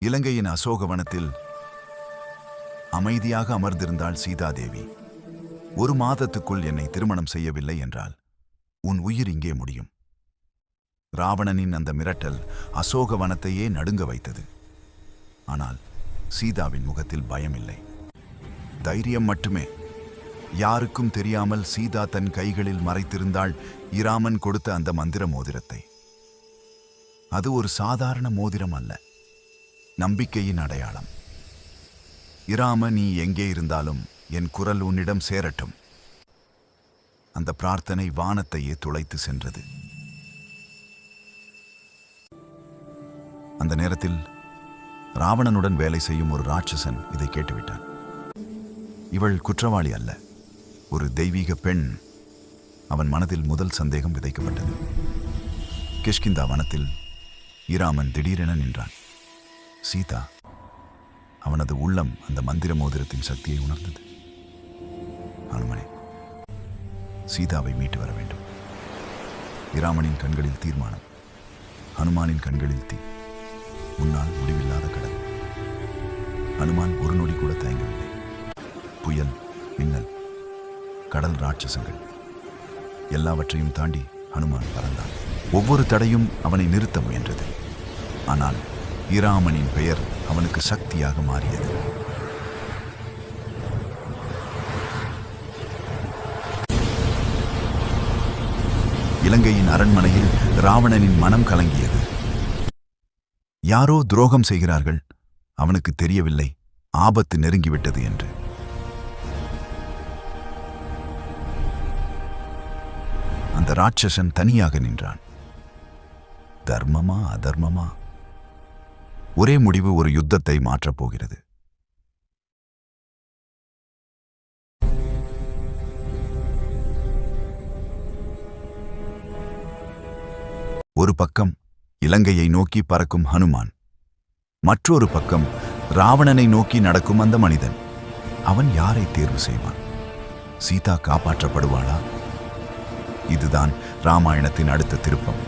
இலங்கையின் அசோகவனத்தில் அமைதியாக அமர்ந்திருந்தாள் சீதாதேவி. 1 மாதத்துக்குள் என்னை திருமணம் செய்யவில்லை என்றால் உன் உயிர் இங்கே முடியும். ராவணனின் அந்த மிரட்டல் அசோகவனத்தையே நடுங்க வைத்தது. ஆனால் சீதாவின் முகத்தில் பயமில்லை, தைரியம் மட்டுமே. யாருக்கும் தெரியாமல் சீதா தன் கைகளில் மறைத்திருந்தாள் இராமன் கொடுத்த அந்த மந்திர மோதிரத்தை. அது ஒரு சாதாரண மோதிரம் அல்ல, நம்பிக்கையின் அடையாளம். இராம, நீ எங்கே இருந்தாலும் என் குரல் உன்னிடம் சேரட்டும். அந்த பிரார்த்தனை வானத்தையே துளைத்து சென்றது. அந்த நேரத்தில் ராவணனுடன் வேலை செய்யும் ஒரு ராட்சசன் இதை கேட்டுவிட்டான். இவள் குற்றவாளி அல்ல, ஒரு தெய்வீக பெண். அவன் மனதில் முதல் சந்தேகம் விதைக்கப்பட்டது. கிஷ்கிந்தா வனத்தில் இராமன் திடீரென நின்றான். சீதா. அவனது உள்ளம் அந்த மந்திர மோதிரத்தின் சக்தியை உணர்ந்தது. ஹனுமனே, சீதாவை மீட்டு வர வேண்டும். இராமனின் கண்களில் தீர்மானம், ஹனுமானின் கண்களில் தீ. முன்னால் முடிவில்லாத கடல். ஹனுமான் ஒரு நொடி கூட தயங்கவில்லை. புயல், மின்னல், கடல், ராட்சசங்கள் எல்லாவற்றையும் தாண்டி ஹனுமான் பறந்தான். ஒவ்வொரு தடையும் அவனை நிறுத்த முயன்றது. ஆனால் இராமனின் பெயர் அவனுக்கு சக்தியாக மாறியது. இலங்கையின் அரண்மனையில் ராவணனின் மனம் கலங்கியது. யாரோ துரோகம் செய்கிறார்கள். அவனுக்கு தெரியவில்லை ஆபத்து நெருங்கிவிட்டது என்று. அந்த ராட்சசன் தனியாக நின்றான். தர்மமா அதர்மமா? ஒரே முடிவு ஒரு யுத்தத்தை மாற்றப் போகிறது. ஒரு பக்கம் இலங்கையை நோக்கி பறக்கும் ஹனுமான், மற்றொரு பக்கம் ராவணனை நோக்கி நடக்கும் அந்த மனிதன். அவன் யாரை தேர்வு செய்வான்? சீதா காப்பாற்றப்படுவாளா? இதுதான் ராமாயணத்தின் அடுத்த திருப்பம்.